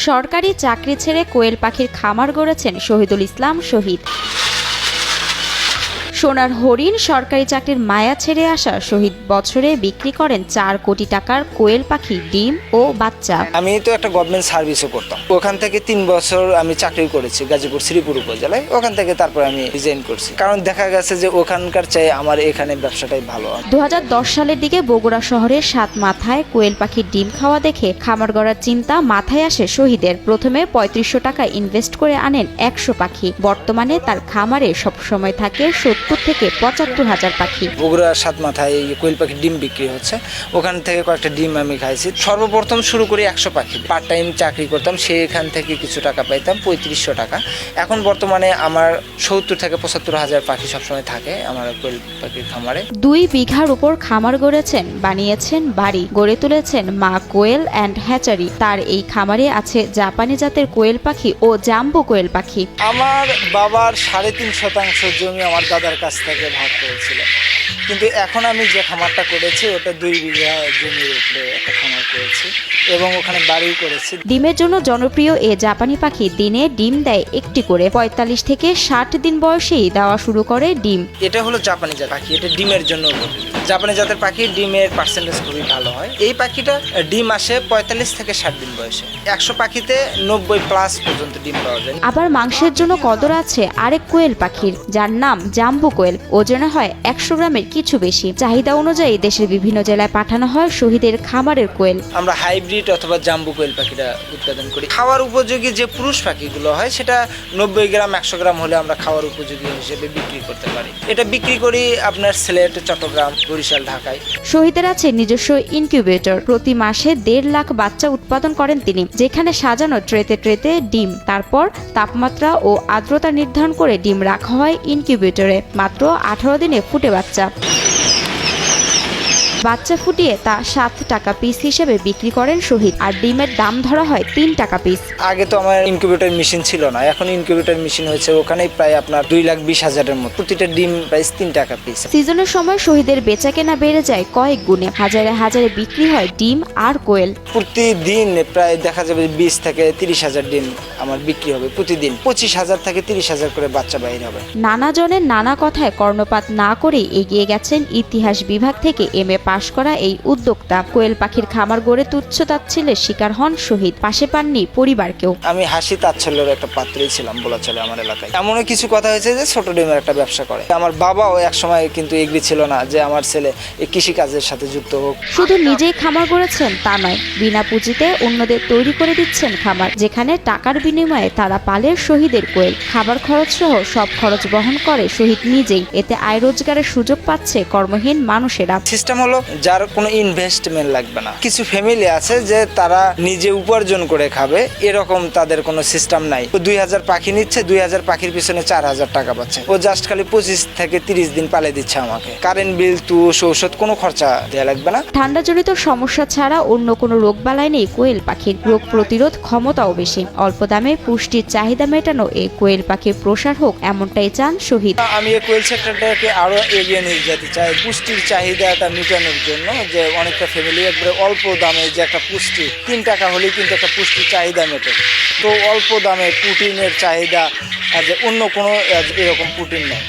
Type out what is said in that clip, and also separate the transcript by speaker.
Speaker 1: সরকারি চাকরি ছেড়ে কোয়েল পাখির খামার গড়েছেন শহীদুল ইসলাম শহীদ। সোনার হরিণ সরকারি চাকরির মায়া ছেড়ে আসা শহীদ বছরে বিক্রি করেন 4 কোটি টাকার কোয়েল পাখি ডিম ও বাচ্চা।
Speaker 2: আমি তো একটা গভর্নমেন্ট সার্ভিসও করতাম, ওখান থেকে 3 বছর আমি চাকরি করেছি গাজীপুর শ্রীপুর উপজেলায়। ওখান থেকে তারপর আমি রিজাইন করছি, কারণ দেখা গেছে যে ওখানকার চাই আমার এখানে ব্যবসাটাই ভালো।
Speaker 1: 2010 সালের দিকে বগুড়া শহরের 7 মাথায় কোয়েল পাখির ডিম খাওয়া দেখে খামার গড়ার চিন্তা মাথায় আসে শহীদের। প্রথমে 3500 টাকা ইনভেস্ট করে আনেন 100 পাখি। বর্তমানে তার খামারে সবসময় থাকে 70 থেকে 75 হাজার পাখি।
Speaker 2: বগুড়ার 7 মাথায় কোয়েল পাখির ডিম বিক্রি হচ্ছে, ওখান থেকে কয়েকটা ডিম আমি খাইছি। সর্বপ্রথম শুরু করি 100 পাখি, পার্ট টাইম চাকরি করতাম, সেখান থেকে কিছু টাকা পাইতাম 3500 টাকা। এখন বর্তমানে আমার 70 থেকে 75 হাজার পাখি সবসময় থাকে আমার কোয়েল পাখির খামারে।
Speaker 1: 2 বিঘার উপর খামার গড়েছেন, বানিয়েছেন বাড়ি, গড়ে তুলেছেন মা কোয়েল অ্যান্ড হ্যাচারি। তার এই খামারে আছে জাপানি জাতের কোয়েল পাখি ও জাম্বো কোয়েল পাখি।
Speaker 2: আমার বাবার 3.5 শতাংশ জমি আমার দাদার কাছ থেকে ভাগ করেছিল, কিন্তু এখন আমি যে খামারটা করেছি ওটা 2 বিঘা জমির উপরে একটা খামার করেছি এবং ওখানে বাড়িও করেছি।
Speaker 1: ডিমের জন্য জনপ্রিয় এ জাপানি পাখি দিনে ডিম দেয় একটি করে। 45 থেকে 60 দিন বয়সেই দেওয়া শুরু করে ডিম।
Speaker 2: এটা হলো জাপানি জাত পাখি, এটা ডিমের জন্য জাপানি জাতের পাখি ডিমের পার্সেন্টেজ খুবই ভালো হয়। এই পাখিটা ডিম আসে 45 থেকে 60 দিন বয়সে। 100 পাখিতে 90+ পর্যন্ত ডিম পাওয়া যায়।
Speaker 1: আবার মাংসের জন্য কদর আছে আরেক কোয়েল পাখির, যার নাম জাম্বো কোয়েল। ওজনে হয় 100 গ্রামের কিছু বেশি। চাহিদা অনুযায়ী দেশের বিভিন্ন জেলায় পাঠানো হয় শহীদের খামারের কোয়েল।
Speaker 2: আমরা হাইব্রিড অথবা জাম্বো কোয়েল পাখিটা উৎপাদন করি। খাওয়ার উপযোগী যে পুরুষ পাখিগুলো হয় সেটা 90 গ্রাম 100 গ্রাম হলে আমরা খাওয়ার উপযোগী হিসেবে বিক্রি করতে পারি। এটা বিক্রি করি আপনার সিলেট, চট্টগ্রাম, বরিশাল, ঢাকায়।
Speaker 1: শহীদের আছে নিজস্ব ইনকিউবেটর। প্রতি মাসে 1.5 লাখ বাচ্চা উৎপাদন করেন তিনি, যেখানে সাজানো ট্রেতে ট্রেতে ডিম। তারপর তাপমাত্রা ও আর্দ্রতা নির্ধারণ করে ডিম রাখা হয় ইনকিউবেটরে। মাত্র 18 দিনে ফুটে বাচ্চা ফুটিয়ে তা 7 টাকা পিস হিসেবে বিক্রি করেন শহীদ। আর ডিমের দাম ধরা হয় 3 টাকা পিস।
Speaker 2: আগে তো আমার ইনকিউবেটর মেশিন ছিল না, এখন ইনকিউবেটর মেশিন হয়েছে, ওখানেই প্রায় আপনার 2,20,000-এর মতো। প্রতিটা ডিম প্রাইস 3 টাকা পিস।
Speaker 1: সিজনের সময় শহীদের বেচা কেনা বেড়ে যায় কয়েক গুণে। হাজারে হাজারে বিক্রি হয় ডিম আর কোয়েল।
Speaker 2: প্রতিদিন প্রায় দেখা যাবে 20 থেকে 30,000 ডিম আমার বিক্রি হবে প্রতিদিন। 25,000 থেকে 30,000 করে বাচ্চা বাইর হবে।
Speaker 1: নানা জনের নানা কথায় কর্ণপাত না করেই এগিয়ে গেছেন ইতিহাস বিভাগ থেকে MA পাশ করা এই উদ্যোক্তা। কোয়েল পাখির খামার গড়ে তুচ্ছ তাচ্ছিল্যের শিকার হন শহীদ, পাশে পাননি পরিবারকেও।
Speaker 2: আমি হাসি তাচ্ছল্যের একটা পাত্রই ছিলাম বলা চলে আমার এলাকায়। এমনও কিছু কথা হয়েছে যে ছোট ডিমের একটা ব্যবসা করে। আমার বাবাও একসময় কিন্তু এগ্রি ছিল না যে আমার ছেলে এই কৃষিকাজের সাথে যুক্ত হোক।
Speaker 1: শুধু নিজেই খামার গড়েছেন তা নয়, বিনা পুঁজিতে অন্যদের তৈরি করে দিচ্ছেন খামার, যেখানে টাকার বিনিময়ে তারা পালে শহীদের কোয়েল। খাবার খরচ সহ সব খরচ বহন করে শহীদ নিজেই। এতে আয় রোজগারের সুযোগ পাচ্ছে কর্মহীন মানুষেরা।
Speaker 2: সিস্টেম হলো যার কোনো ইনভেস্টমেন্ট লাগবে না। কিছু ফ্যামিলি আছে যে তারা নিজে উপার্জন করে খাবে, এরকম তাদের কোনো সিস্টেম নাই। 2000 পাখি নিচ্ছে, 2000 পাখির পিছনে 4000 টাকা পাচ্ছে। ও জাস্ট খালি 25 থেকে 30 দিন পালে দিচ্ছে আমাকে। কারেন্ট বিল, তুষ, ঔষধ কোনো খরচা দেওয়া লাগবে না।
Speaker 1: ঠান্ডাজনিত সমস্যা ছাড়া অন্য কোনো রোগবালাই নেই কোয়েল পাখির। রোগ প্রতিরোধ ক্ষমতাও বেশি। অল্প দামে পুষ্টির চাহিদা মেটানো এই কোয়েল পাখির প্রসার হোক, এমনটাই চান শহীদ।
Speaker 2: আমি এই কোয়েল সেক্টরটাকে আরো এগিয়ে নিয়ে যেতে চাই পুষ্টির চাহিদাটা মেটানোর জন্য। যে অনেকটা ফ্যামিলি একবারে অল্প দামে যে একটা পুষ্টি 3 টাকা হলেই কিন্তু একটা পুষ্টির চাহিদা মেটে। তো অল্প দামে প্রোটিনের চাহিদা যে অন্য কোনো এরকম প্রোটিন নেই।